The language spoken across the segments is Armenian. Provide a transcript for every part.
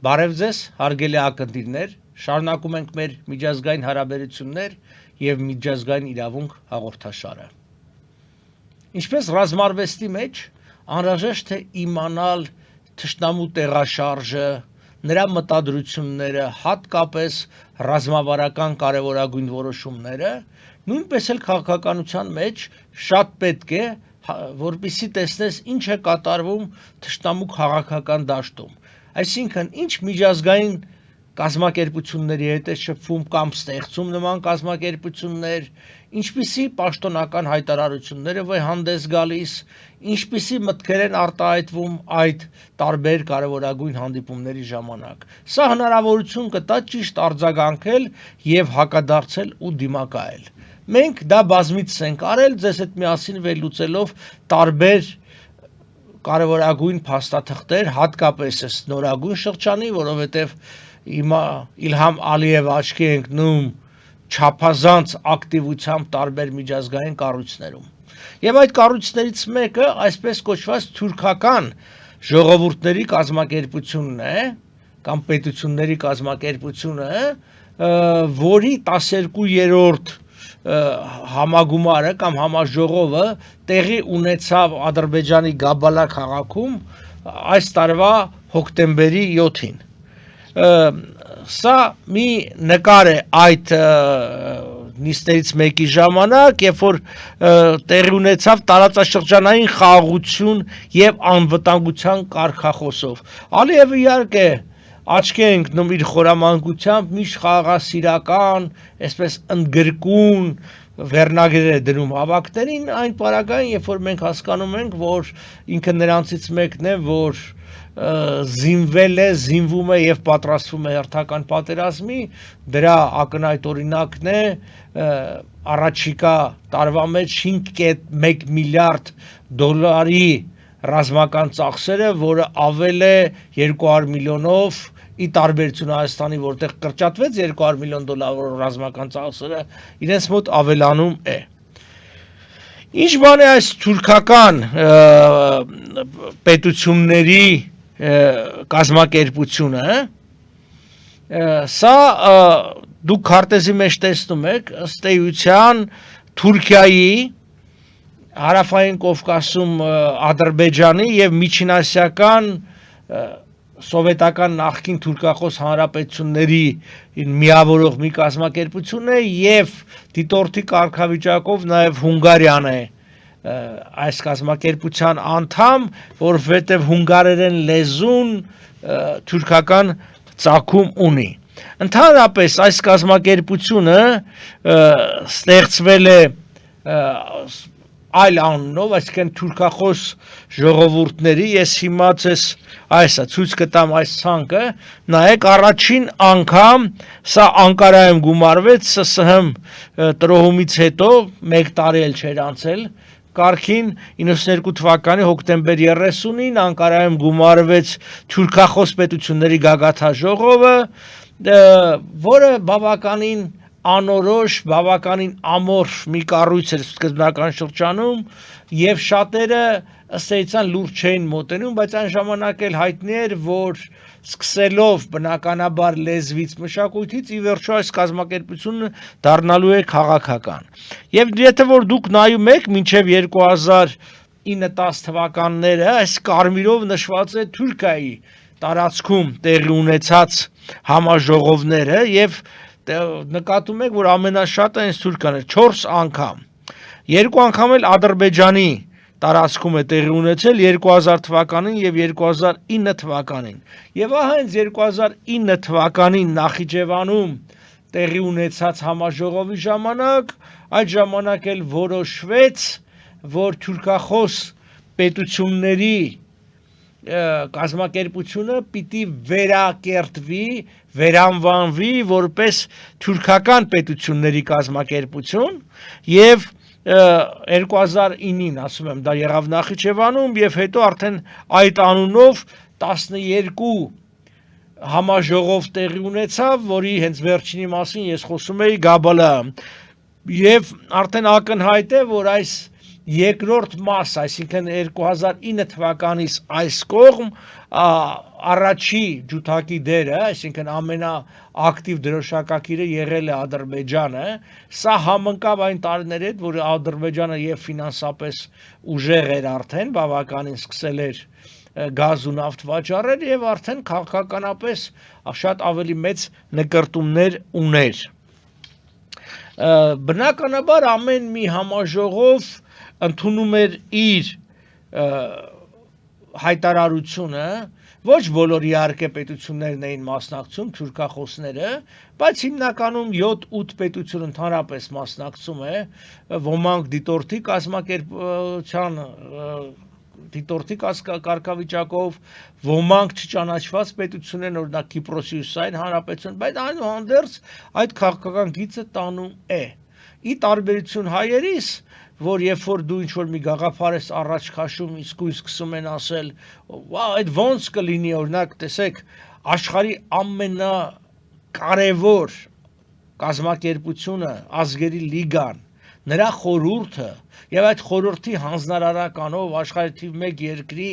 Բարև ձեզ, հարգելի ակնթիռներ, շարունակում ենք մեր միջազգային հարաբերություններ եւ միջազգային իրավունք հաղորդաշարը։ Ինչպես ռազմարվեստի մեջ անհրաժեշտ է իմանալ թշնամու տեղաշարժը, նրա մտադրությունները, հատկապես ռազմավարական կարևորագույն որոշումները, նույնպես էլ քաղաքականության մեջ շատ պետք է որպեսզի տեսնես ինչ է կատարվում թշնամու քաղաքական դաշտում։ Այսինքն, ինչ միջազգային կազմակերպությունների հետ է շփվում կամ ստեղծում նման կազմակերպություններ, ինչպիսի պաշտոնական հայտարարություններ է հանդես գալիս, ինչպիսի մտքեր են արտահայտվում այդ տարբեր կարևորագույն հանդիպումների ժամանակ։ Սա հնարավորություն կտա ճիշտ արձագանքել եւ հակադարձել ու դիմակայել։ Մենք դա բազմիցս ենք արել, ձեզ հետ միասին վերլուծելով տարբեր կարևորագույն փաստաթղթեր, հատկապես այս նորագույն շրջանի, որովհետև հիմա Իլհամ Ալիև աչքի ենք ընկնում չափազանց ակտիվությամբ տարբեր միջազգային կառույցներում։ Եվ այդ կառույցներից մեկը այսպես կոչված թուրքական ժողովուրդների կազմակերպությունն է, կամ պետությունների կազմակերպությունը, որի 12-րդ համագումարը կամ համաժողովը տեղի ունեցավ Ադրբեջանի Գաբալա քաղաքում այս տարվա հոկտեմբերի 7-ին։ Սա մի նկար է այդ նիստերից մեկի ժամանակ, երբ որ տեղի ունեցավ տարածաշրջանային խաղաղություն եւ անվտանգության կարգախոսով։ Ալիևը իհարկե աչքի է ընկնում իր խորամանկությամբ, միշտ խաղաղասիրական, այսպես ընդգրկուն վերնագրեր է դնում հավաքներին, այն պարագային, երբ որ մենք հասկանում ենք, որ ինքը նրանցից մեկն է, որ զինվել է, զինվում է եւ պատրաստվում է հերթական պատերազմի, դրա ակնհայտ օրինակն է առաջիկա տարվա մեջ 5.1 միլիարդ դոլարի ռազմական ծախսերը, որը ավել է 200 միլիոնով ի տարբերություն Հայաստանի, որտեղ կրճատվեց 200 միլիոն դոլարով ռազմական ծախսերը, իրենց մոտ ավելանում է։ Ինչ բան է այս թուրքական պետությունների կազմակերպությունը, սա դուք քարտեզի մեջ տեսնում եք, ըստ էության Թուրքիայի, Հարավային Կովկասում Ադրբեջանի եւ միջինասիական սովետական նախկին թուրքախոս հանրապետությունների միավորող մի կազմակերպություն է եւ դիտորդի կարգավիճակով նաեւ Հունգարիան է այս կազմակերպության անդամ, որովհետեւ հունգարերեն լեզուն թուրքական ծագում ունի։ Ընդհանրապես այս կազմակերպությունը ստեղծվել է այլ անունով, այսինքն թուրքախոս ժողովուրդների, ես հիմա այսա ցույց կտամ այս ցանկը, նայեք առաջին անգամ սա Անկարայում գումարվեց ՍՍՀ տրոհումից հետո 1 տարի էլ չէր անցել, կարգին 92 թվականի հոկտեմբեր 30-ին Անկարայում գումարվեց թուրքախոս պետությունների գագաթնաժողովը, որը բավականին անորոշ, բավականին ամորֆ մի կառույց էր սկզբնական շրջանում եւ շատերը ըստ էության լուրջ չէին մոտենում, բայց այն ժամանակ էլ հայտնի էր, որ սկսելով բնականաբար լեզվից, մշակույթից ի վերջո այս կազմակերպությունը դառնալու է քաղաքական։ Եվ եթե որ դուք նայում եք մինչեւ 2009-10 թվականները, այս կարմիրով նշված է Թուրքիայի տարածքում տեղի ունեցած համաժողովները եւ նկատում եք, որ ամենաշատը հենց Թուրքիան է 4 անգամ։ 2 անգամ էլ Ադրբեջանի տարածքում է տեղի ունեցել 2000 թվականին եւ 2009 թվականին։ Եվ ահա հենց 2009 թվականին Նախիջևանում տեղի ունեցած համաժողովի ժամանակ, այդ ժամանակ էլ որոշվեց, որ թուրքախոս պետությունների կազմակերպությունը պիտի վերակերտվի, վերանվանվի որպես թուրքական պետությունների կազմակերպություն եւ 2009-ին, ասում եմ, դա եղավ Նախիջևանում եւ հետո արդեն այդ անունով 12 համաժողով տեղի ունեցավ, որի հենց վերջինի մասին ես խոսում էի Գաբալայում։ Եվ արդեն ակնհայտ է, որ այս երկրորդ մաս, այսինքն 2009 թվականից այս կողմ առաջի ջութակի դերը, այսինքն ամենաակտիվ դրոշակակիրը եղել է Ադրբեջանը, սա համընկավ այն տարիների հետ, որ Ադրբեջանը եւ ֆինանսապես ուժեղ էր արդեն, բավականին սկսել էր գազ ու նավթ վաճառել եւ արդեն քաղաքականապես շատ ավելի մեծ նկրտումներ ուներ։ Բնականաբար ամեն մի համաժողով ընդունում էր իր հայտարարությունը, ոչ բոլոր իհարկե պետություններն էին մասնակցում, թուրքախոսները, բայց հիմնականում 7-8 պետություն ընդհանրապես մասնակցում է, ոմանք դիտորդի կազմակերպության դիտորդի կարգավիճակով, ոմանք չճանաչված պետություն են, օրինակ Կիպրոսի Հյուսիսային Հանրապետություն, բայց այնուհանդերձ այդ քաղաքական գիծը տանում է։ Ի տարբերություն հայերիս, որ երբ որ դու ինչ-որ մի գաղափար ես առաջ քաշում, իսկույն սկսում են ասել, այդ ոնց կլինի, օրինակ, տեսեք, աշխարհի ամենակարևոր կազմակերպությունը, ազգերի լիգան, նրա խորհուրդը եւ այդ խորհրդի հանձնարարականով աշխարհի թիվ 1 երկրի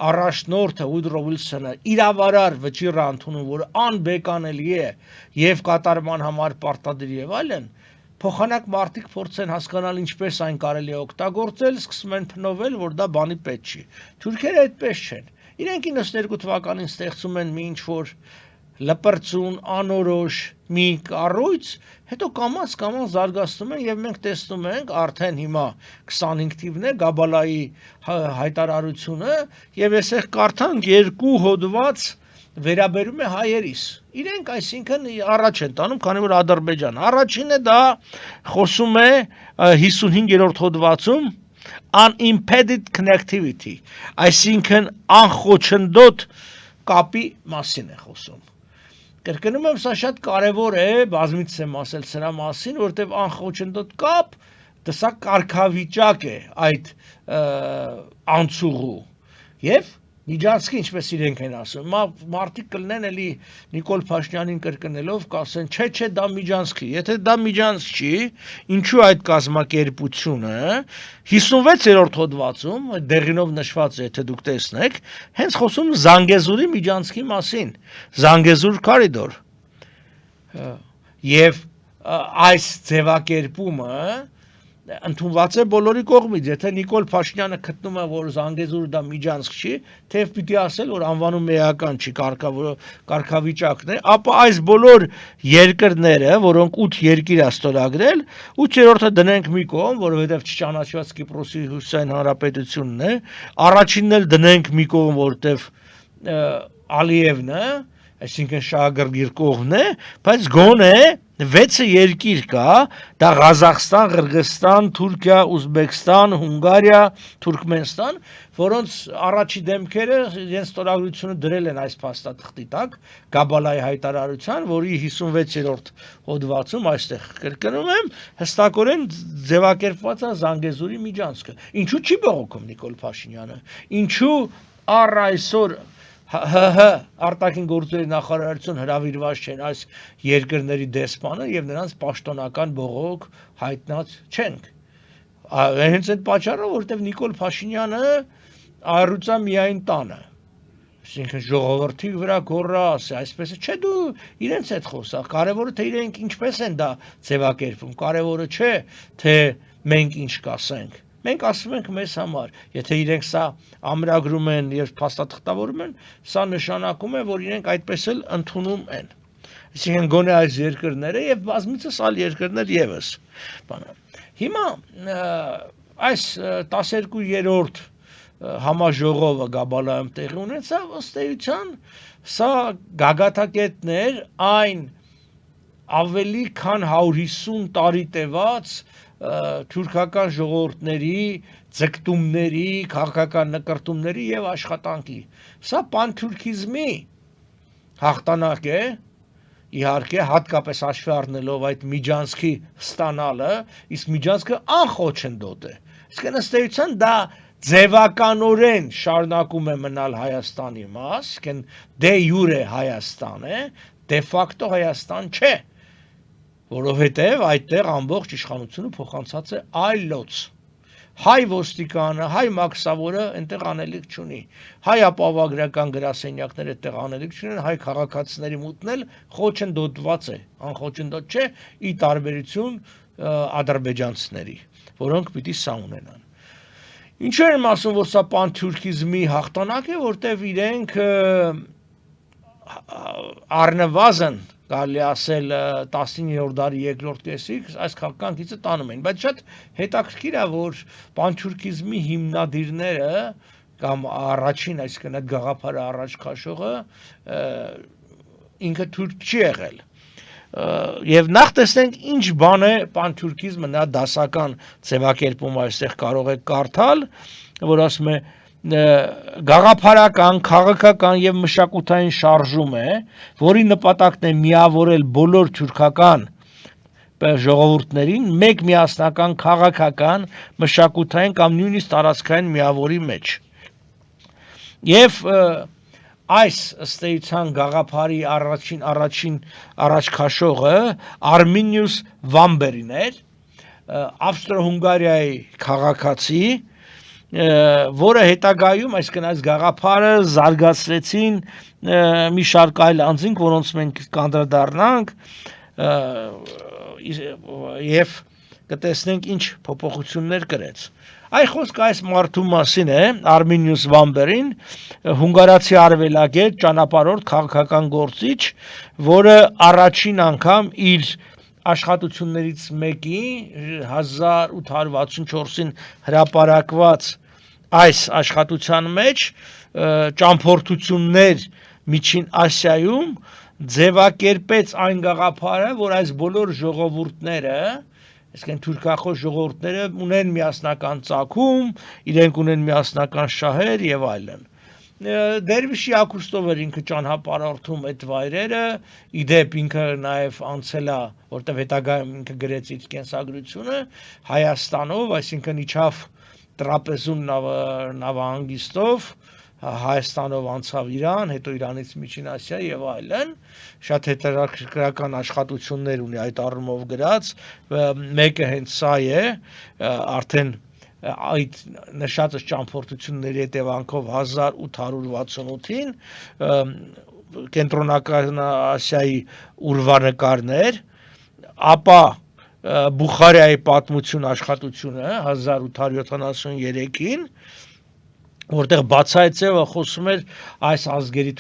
առաջնորդը Ուդրո Վիլսոնը իրավարար վճիռ ընդունում, որ անբեկանելի է եւ կատարման համար պարտադիր եւ այլն, փոխանակ մարդիկ փորձեն հասկանալ ինչպես այն կարելի է օգտագործել, սկսում են փնովել, որ դա բանի պետք չի։ Թուրքերը այդպես չեն։ Իրենք 92 թվականին ստեղծում են մի ինչ-որ լպրծուն, անորոշ մի կառույց, հետո կամաց զարգացնում են եւ մենք տեսնում ենք արդեն հիմա 25 թիվն է Գաբալայի հայտարարությունը եւ այսեղ կարդանք 2 հոդված վերաբերում է հայերիս։ Իրենք այսինքն առաջ են տանում, քանի որ Ադրբեջան առաջինը դա խոսում է 55-րդ հոդվածում unimpeded connectivity, այսինքն անխոչնդոտ կապի մասին է խոսում։ Կրկնում եմ, սա շատ կարևոր է, բազմիցս եմ ասել սրա մասին, որտեղ անխոչնդոտ կապ, դա կարգավիճակ է այդ անցուղու եւ Միջանցքի, ինչպես իրենք են ասում, մարդիկ կլնեն էլի Նիկոլ Փաշինյանին կրկնելով, կասեն, չէ, դա միջանցքի, եթե դա միջանցք չի, ինչու այդ կազմակերպությունը 56-րդ հոդվածում, դեղինով նշված է, եթե դուք տեսնեք, հենց խոսում Զանգեզուրի միջանցքի մասին, Զանգեզուր կորիդոր։ Եվ այս ձևակերպումը ընդունված է բոլորի կողմից, եթե Նիկոլ Փաշինյանը գտնում է, որ Զանգեզուրը դա միջանցք չի, թեև պիտի ասել, որ անվանումը էական չի, կարգավիճակն է, ապա այս բոլոր երկրները, որոնք 8 երկիր է ստորագրել, 8-րդը դնենք մի կողմ, որովհետև չճանաչված Կիպրոսի Հյուսիսային Հանրապետությունն է, առաջինն էլ դնենք մի կողմ, որտեվ Ալիևն է, այսինքն շահագրգիռ կողմն է, բայց գոնե 6 երկիր կա, դա Ղազախստան, Ղրղստան, Թուրքիա, Ուզբեկստան, Հունգարիա, Թուրքմենստան, որոնց առաջի դեմքերը իրենց ստորագրությունը դրել են այս փաստաթղթի տակ, Գաբալայի հայտարարության, որի 56-րդ հոդվածում այստեղ կրկնում եմ, հստակորեն ձևակերպված է Զանգեզուրի միջանցքը։ Ինչու չի բողոքում Նիկոլ Փաշինյանը։ Ինչու առ այսօր արտաքին գործերի նախարարություն հրավիրված չեն այս երկրների դեսպանը եւ նրանց պաշտոնական բողոք հայտնած չենք։ Հենց այդ պատճառով, որտեվ Նիկոլ Փաշինյանը առուծա միայն տանը։ Այսինքն ժողովրդի վրա գոռա, ասի, այսպես է, չէ, դու իրենց հետ խոսա, կարևորը թե իրենք ինչպես են դա ձևակերպում, կարևորը չէ, թե մենք ինչ կասենք։ Մենք ասում ենք մեզ համար, եթե իրենք սա ամրագրում են եւ փաստաթղթավորում են, սա նշանակում է, որ իրենք այդպես էլ ընդունում են։ Այսինքն գոնե այս երկրները եւ բազմիցս այլ երկրներ եւս։ Հիմա այս 12-րդ համաժողովը Գաբալայում տեղի ունեցավ, ըստ էության, սա գագաթակետներ այն ավելի քան 150 տարի տևած թուրքական ժողովուրդների, ձգտումների, քաղաքական նկրտումների եւ աշխատանքի։ Սա պանթուրքիզմի հաղթանակ է, իհարկե հատկապես հաշվի առնելով այդ միջանցքի ստանալը, իսկ միջանցքը անխոչնդոտ է։ Իսկ ըստ էության դա ձևականորեն շարունակում է մնալ Հայաստանի մաս, դե յուրե Հայաստան է, դե ֆակտո Հայաստան չէ, որովհետև այդտեղ ամբողջ իշխանությունը փոխանցած է այլոց։ հայ ոստիկանը, հայ մաքսավորը այնտեղ անելիք չունի, հայ ապահովագրական գրասենյակները այդտեղ անելիք չունեն, հայ քաղաքացիների մուտնել խոչընդոտված է, անխոչընդոտ չէ, ի տարբերություն ադրբեջանցիների, որոնք պիտի սա ունենան։ Ինչու եմ ասում, որ սա պանթյուրքիզմի հաղթանակ է, որտեվ իրենք առնվազն կարելի ասել 19-րդ դարի երկրորդ կեսից այս քաղաքական գիծը տանում են, բայց շատ հետաքրքիր է, որ պանթյուրքիզմի հիմնադիրները կամ առաջին, այսինքն այդ գաղափարը առաջ քաշողը ինքը թուրք չի եղել։ Եվ նախ տեսնենք ինչ բան է պանթյուրքիզմը, նա դասական ձևակերպում այստեղ կարող եք կարդալ, որ ասում է գաղափարական, քաղաքական եւ մշակութային շարժում է, որի նպատակն է միավորել բոլոր թուրքական ժողովուրդներին մեկ միասնական քաղաքական, մշակութային կամ նույնիսկ տարածքային միավորի մեջ։ Եվ այս ըստ էության գաղափարի առաջ քաշողը Արմինիուս Վամբերին էր, Ավստրո-Հունգարիայի քաղաքացի, որը հետագայում, այսինքն այս գաղափարը զարգացրեցին մի շարք այլ անձինք, որոնց մենք կանդրադառնանք եւ կտեսնենք ինչ փոփոխություններ կրեց։ Այ խոսքը այս մարդու մասին է, Արմինիուս Վամբերին, հունգարացի արևելագետ, ճանապարհորդ, քաղաքական գործիչ, որը առաջին անգամ իր աշխատություններից մեկի 1864-ին հրապարակված այս աշխատության մեջ ճամփորդություններ Միջին Ասիայում ձևակերպեց այն գաղափարը, որ այս բոլոր ժողովուրդները, այսինքն թուրքախոս ժողովուրդները ունեն միասնական ծագում, իրենք ունեն միասնական շահեր եւ այլն։ Դերվիշի Ակուստով էր ինքը ճանապարհորդում այդ վայրերը, իդեպ ինքը նաև անցել է, որտեղ հետագայում ինքը գրեց իր կենսագրությունը Հայաստանով, այսինքն իջավ Տրապեզուն նավահանգիստով, Հայաստանով անցավ Իրան, հետո Իրանից Միջին Ասիա եւ այլն, շատ հետաքրքրական աշխատություններ ունի այդ առումով գրած, մեկը հենց սա է, արդեն այդ նշածը ճամփորդությունների հետևանքով 1868-ին կենտրոնական Ասիայի ուրվանկարներ, ապա Բուխարիայի պատմություն աշխատությունը 1873-ին, որտեղ բացահայտվը խոսում էր այս ազգերի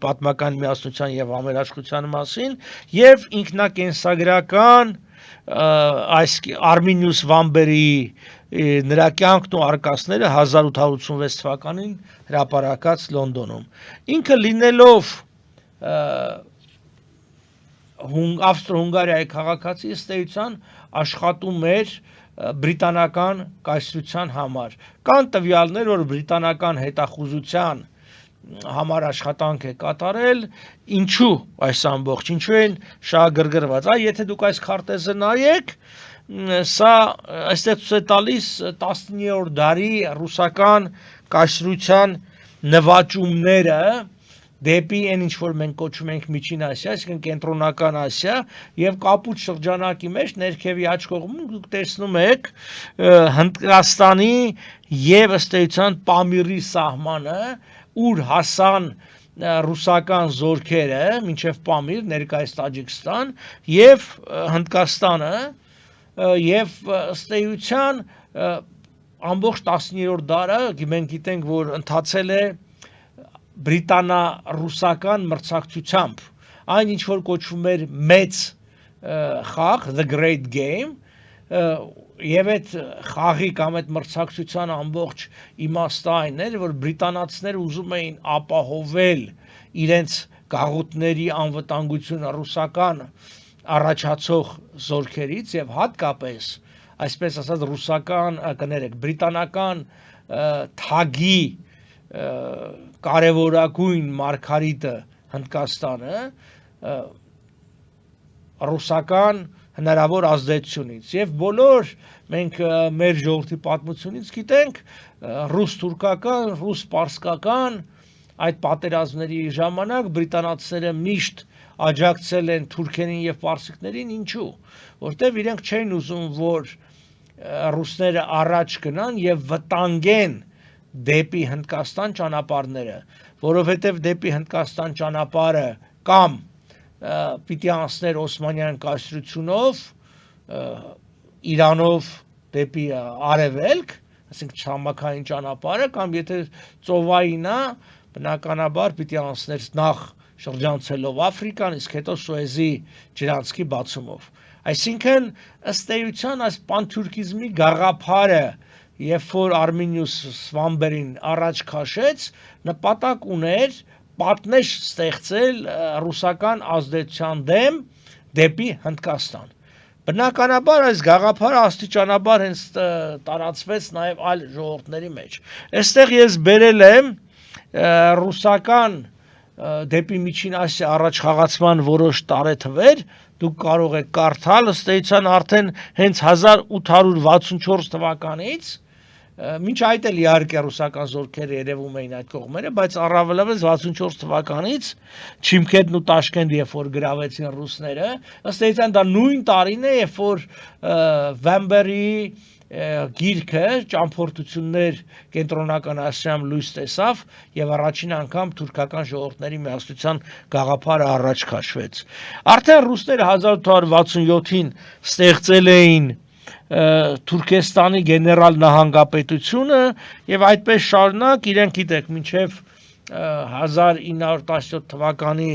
պատմական միասնության եւ համերաշխության մասին եւ ինքնակենսագրական այս Արմինիուս Վամբերի նրա կյանքն ու արկածները 1886 թվականին հրապարակած Լոնդոնում։ Ինքը լինելով Ավստրո-Հունգարիայի քաղաքացի, ըստ էության աշխատում էր բրիտանական կայսրության համար։ Կան տվյալներ, որ բրիտանական հետախուզության համար աշխատանք է կատարել, ինչու այս ամբողջ, ինչու են շահագրգռված։ Եթե դուք այս քարտեզը նայեք, սա այստեղ ցույց է տալիս 19-րդ դարի ռուսական կայսրության նվաճումները դեպի այն ինչ որ մենք կոչում ենք Միջին Ասիա, այսինքն կենտրոնական Ասիա, եւ կապույտ շրջանակի մեջ ներքևի աջ կողմում դուք տեսնում եք Հնդկաստանի եւ ըստ էության Պամիրի սահմանը, ուր հասան ռուսական զորքերը մինչև Պամիր, ներկայիս Տաջիկստան եւ Հնդկաստանը, եւ ըստ էության ամբողջ 19-րդ դարը մենք գիտենք, որ ընթացել է բրիտանա-ռուսական մրցակցությամբ, այն ինչ որ կոչվում էր մեծ խաղ, The Great Game, եւ այդ խաղի կամ այդ մրցակցության ամբողջ իմաստը այն էր, որ բրիտանացիները ուզում էին ապահովել իրենց գաղութների անվտանգությունը ռուսական առաջացող զորքերից եւ հատկապես, այսպես ասած, ռուսական, բրիտանական թագի կարևորագույն մարգարիտը Հնդկաստանը ռուսական հնարավոր ազդեցությունից եւ բոլոր մենք մեր ժողովրդի պատմությունից գիտենք ռուս-թուրքական, ռուս-պարսկական այդ պատերազմների ժամանակ բրիտանացիները միշտ աջակցել են թուրքերին եւ պարսիկներին, ինչու, որտեվ իրենք չէին ուզում, որ ռուսները առաջ գնան եւ վտանգեն դեպի Հնդկաստան ճանապարհները, որովհետեւ դեպի Հնդկաստան ճանապարհը կամ պիտի անցներ Օսմանյան կայսրությունով, Իրանով դեպի արևելք, այսինքն ցամաքային ճանապարհը, կամ եթե ծովային է, բնականաբար պիտի անցներ նախ շրջանցելով Աֆրիկան, իսկ հետո Սուեզի ջրանցքի բացումով։ Այսինքն ըստ էության այս պանթյուրքիզմի գաղափարը, երբ որ Արմինիուս Սվամբերին առաջ քաշեց, նպատակ ուներ պատնեշ ստեղծել ռուսական ազդեցության դեմ դեպի Հնդկաստան։ Բնականաբար այս գաղափարը աստիճանաբար հենց տարածվեց նաև այլ ժողովուրդների մեջ։ Այստեղ ես բերել եմ ռուսական դեպի Միջին Ասիա առաջխաղացման որոշ տարեթվեր, դուք կարող եք կարդալ, ըստ էության արդեն հենց 1864 թվականից, մինչ այդ էլ իհարկե ռուսական զորքերը երևում էին այդ կողմերը, բայց առավելապես 64 թվականից Չիմքեդն ու Տաշկենտ, երբ որ գրավեցին ռուսները, ըստ էության դա նույն տարին է, երբ որ Վեմբերի գիրքը ճամփորդություններ կենտրոնական Ասիայում լույս տեսավ եւ առաջին անգամ թուրքական ժողովուրդների միասնության գաղափարը առաջ քաշվեց։ Արդեն ռուսները 1867-ին ստեղծել էին Թուրքեստանի գեներալ նահանգապետությունը եւ այդպես շարունակ իրենք գիտեք մինչեւ 1917 թվականի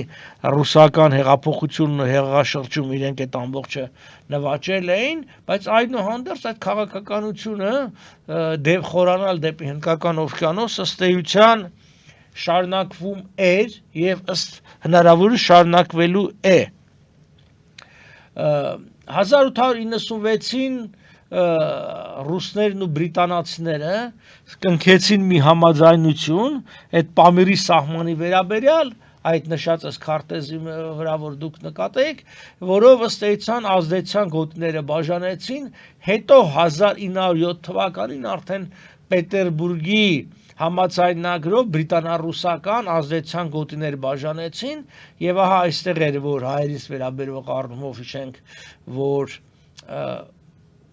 ռուսական հեղափոխությունն ու հեղաշրջում իրենք այդ ամբողջը նվաճել էին, բայց այնուհանդերձ այդ քաղաքականությունը խորանալ դեպի Հնդկական օվկիանոս ըստ էության շարունակվում էր եւ ըստ հնարավորի շարունակվելու է։ 1896-ին ռուսներն ու բրիտանացիները կնքեցին մի համաձայնություն այդ Պամիրի սահմանի վերաբերյալ, այդ նշածս քարտեզի վրա որ դուք նկատեք, որով ըստ էության ազդեցության գոտիները բաժանեցին, հետո 1907 թվականին արդեն Պետերբուրգի համաձայնագրով բրիտանա-ռուսական ազդեցության գոտիներ բաժանեցին եւ ահա այստեղ էր որ հայերից վերաբերող առումով հիշենք որ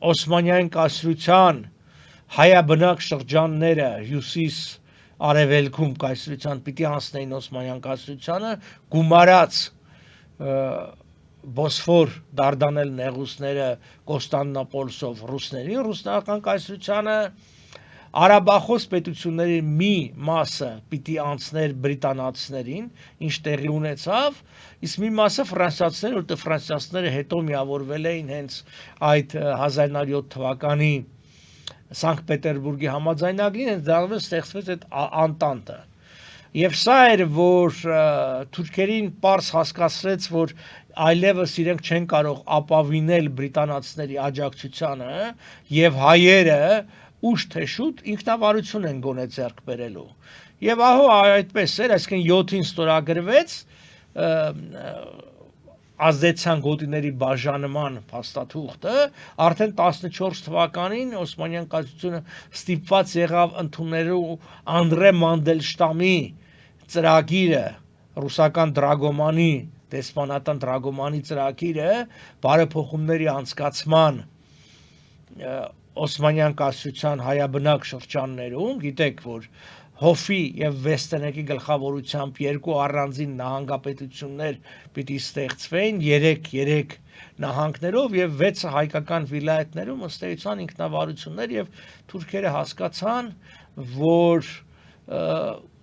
Օսմանյան կայսրության հայաբնակ շրջանները հյուսիս արևելքում կայսրության պիտի անցնեին Օսմանյան կայսրությանը գումարած Բոսֆոր Դարդանել նեղուցները Կոստանդնոպոլսով ռուսներին ռուսական կայսրությանը Արաբախոս պետությունների մի մասը պիտի անցներ բրիտանացիներին, ինչ տեղի ունեցավ, իսկ մի մասը ֆրանսիացիներ, որտեղ ֆրանսիացիները հետո միավորվել էին հենց այդ 1907 թվականի Սանկտ Պետերբուրգի համաձայնագրին, հենց դրանով ստեղծվեց այդ անտանտը։ Եվ սա էր, որ թուրքերին պարզ հասկացրեց, որ այլևս իրենք չեն կարող ապավինել բրիտանացիների աջակցությանը եւ հայերը ուշ թե շուտ ինքնավարություն են գոնե ձեռք բերելու։ Եվ ահա այդպես էր, այսինքն 7-ին ստորագրվեց ազդեցության գոտիների բաժանման փաստաթուղթը, արդեն 14 թվականին Օսմանյան կայսրությունը ստիպված եղավ ընդունելու Անդրե Մանդելշտամի ծրագիրը, ռուսական դրագոմանի, դեսպանատան դրագոմանի ծրագիրը բարեփոխումների անցկացման Օսմանյան կայսրության հայաբնակ շրջաններում, գիտեք, որ Հոֆի եւ Վեստենեկի գլխավորությամբ երկու առանձին նահանգապետություններ պիտի ստեղծվեին 3 նահանգներով եւ 6 հայկական վիլայեթներում ըստ էության ինքնավարություններ եւ թուրքերը հասկացան, որ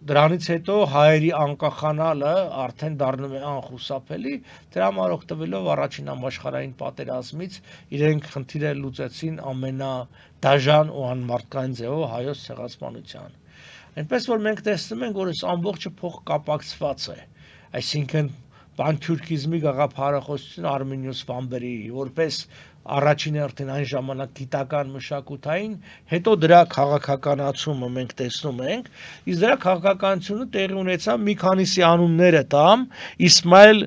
դրանից հետո հայերի անկախանալը արդեն դառնում է անխուսափելի, դրա համար օգտվելով առաջին համաշխարհային պատերազմից իրենք խնդիրը լուծեցին ամենադաժան ու անմարդկային ձևով հայոց ցեղասպանության։ Այնպես որ մենք տեսնում ենք, որ այս ամբողջը փոխկապակցված է, այսինքն պանթյուրքիզմի գաղափարախոսությունը Արմինիուս Վամբերի որպես առաջին հերթին այն ժամանակ գիտական մշակութային, հետո դրա քաղաքականացումը մենք տեսնում ենք, իսկ դրա քաղաքականությունը տեղի ունեցավ մի քանիսի անունները տամ, Իսմայել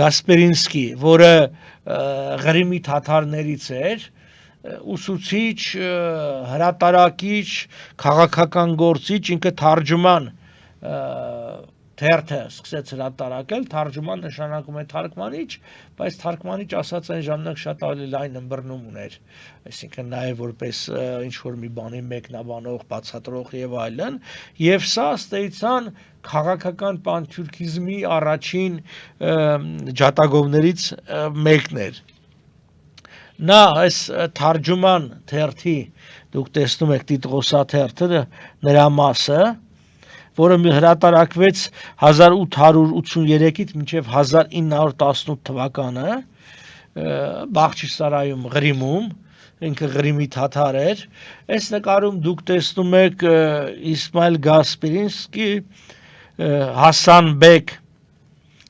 Գասպերինսկի, որը Ղրիմի թաթարներից էր, ուսուցիչ, հրատարակիչ, քաղաքական գործիչ, ինքը թարգման թերթը սկսեց հրատարակել, թարգման նշանակում է թարգմանիչ, բայց թարգմանիչ ասած այն ժամանակ շատ ավելի լայն ըմբռնում ուներ, այսինքն նաև որպես ինչ-որ մի բանի մեկնաբանող, բացատրող եւ այլն, եւ սա ըստ էության քաղաքական պանթյուրքիզմի առաջին ջատագովներից մեկն էր։ Նա այս թարգման թերթի, դուք տեսնում եք տիտղոսաթերթը, նրա մասը, որը հրատարակվեց 1883-ից մինչև 1918 թվականը Բախչիսարայում Ղրիմում, ինքը Ղրիմի թաթար էր, այս նկարում դուք տեսնում եք Իսմայել Գասպերինսկի, Հասան Բեկ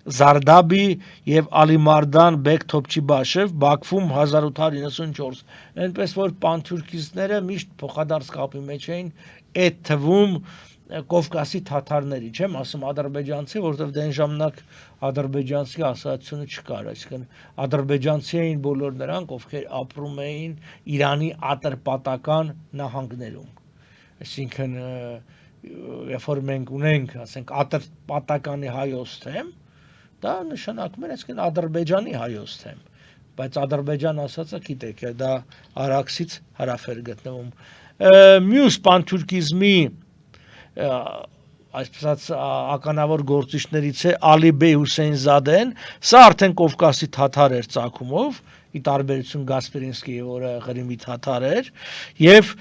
Զարդաբի եւ Ալիմարդան Բեկ Թոփչիբաշև Բաքվում 1894, այնպես որ պանթյուրքիստները միշտ փոխադարձ կապի մեջ էին այդ թվում Կովկասի թաթարների, չեմ ասում ադրբեջանցի, որովհետև դեն ժամանակ ադրբեջանցի ասացությունը չկար, այսինքն ադրբեջանցի էին բոլոր նրանք, ովքեր ապրում էին Իրանի ատրպատական նահանգներում, այսինքն երբ որ մենք ունենք, ասենք ատրպատականի հայոց թեմ, դա նշանակում է, այսինքն Ադրբեջանի հայոց թեմ, բայց Ադրբեջան ասածը գիտեք, դա Արաքսից հարավ էր գտնվում։ Մյուս պանթյուրքիզմի այսպես ականավոր գործիչներից է Ալիբեյ Հուսեյնզադեն, սա արդեն Կովկասի թաթար էր ծագումով, ի տարբերություն Գասպերինսկիի, որը Ղրիմի թաթար էր, եւ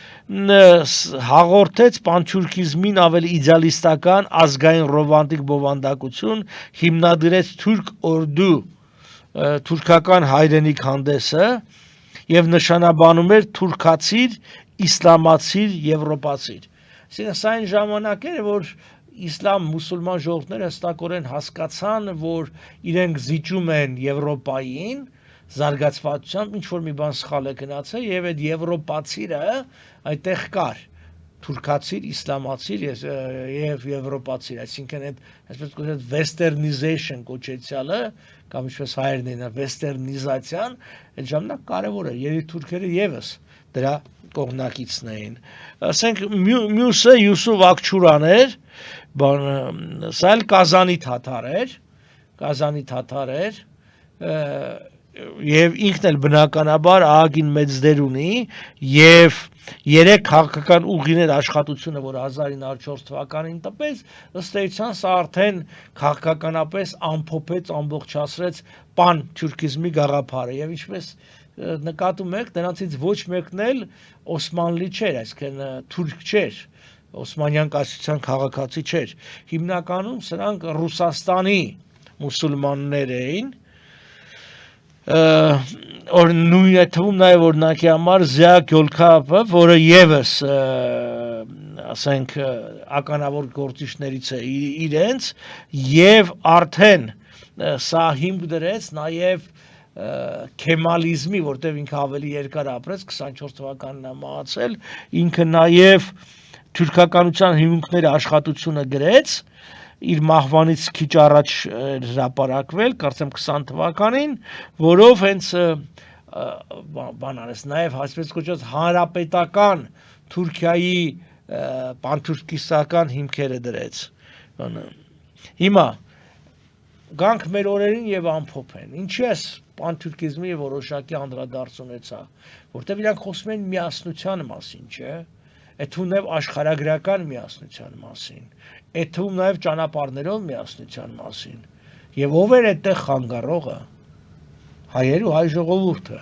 հաղորդեց պանթյուրքիզմին ավելի իդեալիստական ազգային ռոմանտիկ բովանդակություն, հիմնադրեց թուրք օրդու թուրքական հայրենիք հանդեսը եւ նշանաբանում էր թուրքացիր, իսլամացիր, եվրոպացիր։ Այսինքն սա այն ժամանակեր է, որ իսլամ մուսուլման ժողովուրդները հստակորեն հասկացան, որ իրենք զիջում են Եվրոպային, զարգացվածությամբ ինչ-որ մի բան սխալ է գնացել եւ այդ եվրոպացիրը այդտեղ կար, թուրքացիր, իսլամացիր եւ եվրոպացիր, այսինքն այդ այսպես կոչված westernization կոչեցյալը կամ ինչպես հայերն են westernization, այդ ժամանակ կարեւոր է, երբ թուրքերը եւս դրա կողմնակիցն էին։ Ասենք մյուսը Յուսուֆ Ակչուրան էր, սա էլ Կազանի թաթար էր, եւ ինքն էլ բնականաբար ահագին մեծ դեր ունի եւ 3 քաղաքական ուղիներ աշխատությունը, որ 1904 թվականին տպեց, ըստ էության սա արդեն քաղաքականապես ամփոփեց, ամբողջացրեց պանթյուրքիզմի գաղափարը եւ ինչպես նկատում եք, նրանցից ոչ մեկն էլ օսմանլի չէր, այսինքն թուրք չէր, Օսմանյան կայսրության քաղաքացի չէր։ Հիմնականում սրանք Ռուսաստանի մուսուլմաններ էին, նույն թվում նաև օրինակի համար Զիա Գյոլքապը, որը եւս ասենք ականավոր գործիչներից է իրենց եւ արդեն սա հիմք դրեց նաև քեմալիզմի, որտեղ ինքը ավելի երկար ապրեց, 24 թվականին է մահացել, ինքը նաև թուրքականության հիմունքների աշխատությունը գրեց, իր մահվանից քիչ առաջ հրապարակվել, կարծեմ 20 թվականին, որով հենց բան արեց, նաև այսպես կոչված հանրապետական Թուրքիայի պանթյուրքիստական հիմքերը դրեց։ Հիմա գանք մեր օրերին եւ ամփոփեն։ Ինչի է պանթյուրքիզմի որոշակի անդրադարձ ունեցա, որտեղ իրանք խոսում են միասնության մասին, չէ՞։ Այդ թվում նաև աշխարհագրական միասնության մասին, այդ թվում նաև ճանապարհներով միասնության մասին։ Եվ ով էր այդտեղ խանգարողը։ Հայեր ու հայ ժողովուրդը։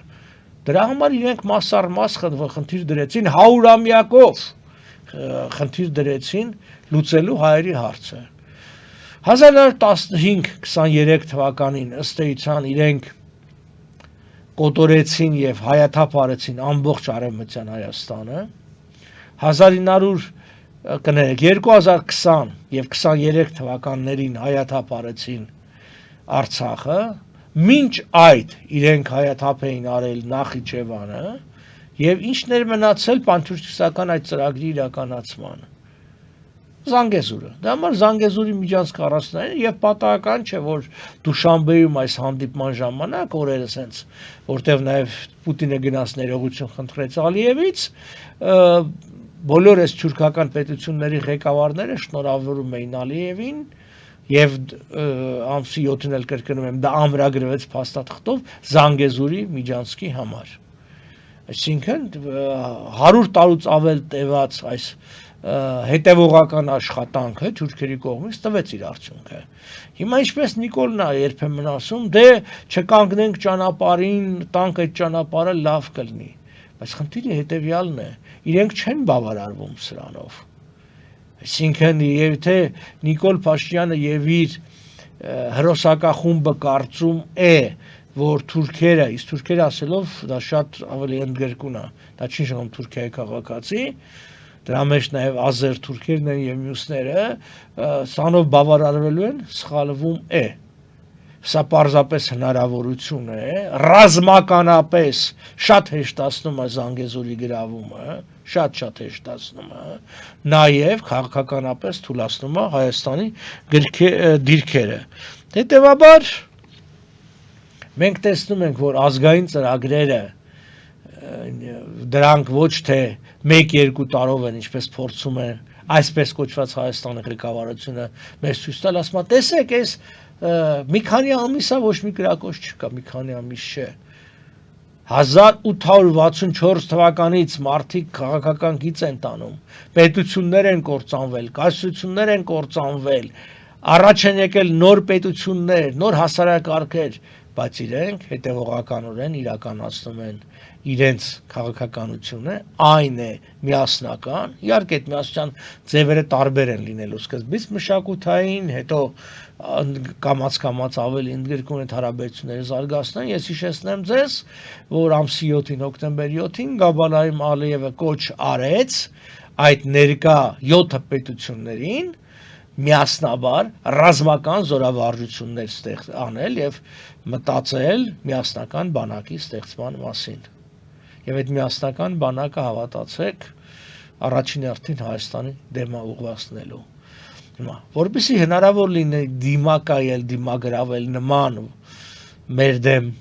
Դրա համար իրենք մաս խնդիր դրեցին 100-ամյակով, խնդիր դրեցին լուծելու հայերի հարցը։ 1915-23 թվականին ըստ էության իրենք կոտորեցին եւ հայաթափ արեցին ամբողջ Արևմտյան Հայաստանը, 2020 եւ 23 թվականներին հայաթափ արեցին Արցախը, մինչ այդ իրենք հայաթափ էին արել Նախիջևանը եւ ինչն էր մնացել պանթյուրքիստական այդ ծրագրի իրականացմանը։ Զանգեզուրը։ Դա համար Զանգեզուրի միջանցք առանցնային եւ պատահական չէ, որ Դուշանբեում այս հանդիպման ժամանակ օրերս հենց, որտեղ նաեւ Պուտինը գնաց ներողություն խնդրեց Ալիևից, բոլոր այս թուրքական պետությունների ղեկավարները շնորհավորում էին Ալիևին եւ ամսի 7-ին էլ կրկնում եմ, դա ամրագրվեց փաստաթղթով Զանգեզուրի Միջանցքի համար։ Այսինքն 100 տարուց ավել տևած այս հետևողական աշխատանքը թուրքերի կողմից տվեց իր արդյունքը։ Հիմա ինչպես Նիկոլն է երբեմն ասում, դե չկանգնենք ճանապարհին, տանք այդ ճանապարհը լավ կլինի, բայց խնդիրը հետևյալն է, իրենք չեն բավարարվում սրանով։ Այսինքն եւ թե Նիկոլ Փաշինյանը եւ իր հրոսակախումբը կարծում է, որ թուրքերը, իսկ թուրքերը ասելով դա շատ ավելի ընդգրկուն է, դա չի նշանակում Թուրքիայի քաղաքացի, դրա մեջ նաեւ ազեր թուրքերն են եւ մյուսները, սանով բավարարվելու են, սխալվում է։ Սա պարզապես հնարավորություն է, ռազմականապես շատ հեշտացնում է Զանգեզուրի գրավումը, շատ հեշտացնում է, նաև քաղաքականապես թուլացնում է Հայաստանի դիրքերը։ Հետևաբար մենք տեսնում ենք, որ ազգային ծրագրերը դրանք ոչ թե 1-2 տարով են, ինչպես փորձում է այսպես կոչված Հայաստանի ղեկավարությունը մեզ ցույց տալ, ասում է, տեսեք, այս մի քանի ամիսա ոչ մի կրակոց չկա, մի քանի ամիս չէ։ 1864 թվականից մարդիկ քաղաքական գիծ են տանում, պետություններ են կործանվել, կայսրություններ են կործանվել, առաջ են եկել նոր պետություններ, նոր հասարակարգեր, բայց իրենք հետևողականորեն իրականացնում են իրենց քաղաքականությունը, այն է միասնական, իհարկե այդ միասնության ձևերը տարբեր են լինելու, սկզբից մշակութային, հետո կամաց ավելի ընդգրկուն այդ հարաբերությունները զարգացնեն։ Ես հիշեցնեմ ձեզ, որ ամսի 7-ին, հոկտեմբերի 7-ին Գաբալայում Ալիևը կոչ արեց այդ ներկա 7 պետություններին միասնաբար ռազմական զորավարժություններ անել եւ մտածել միասնական բանակի ստեղծման մասին։ Եվ այդ միասնական բանակը, հավատացեք, առաջին հերթին Հայաստանի դեմ ուղղվածնելու։ Հիմա, որպեսզի հնարավոր լինի դիմակայել, դիմագրավել նման մեր դեմ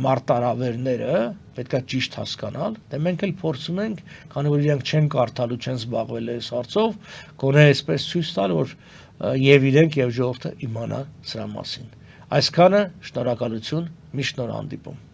մարտահրավերները, պետքա ճիշտ հասկանալ, դե մենք էլ փորձում ենք, քանի որ իրենք չեն կարդալ ու չեն զբաղվել այս հարցով, գոնե այսպես ցույց տալ, որ եւ իրենք եւ ժողովուրդը իմանա սրա մասին։ Այսքանը, շնորհակալություն, մի շնորհանդիպում։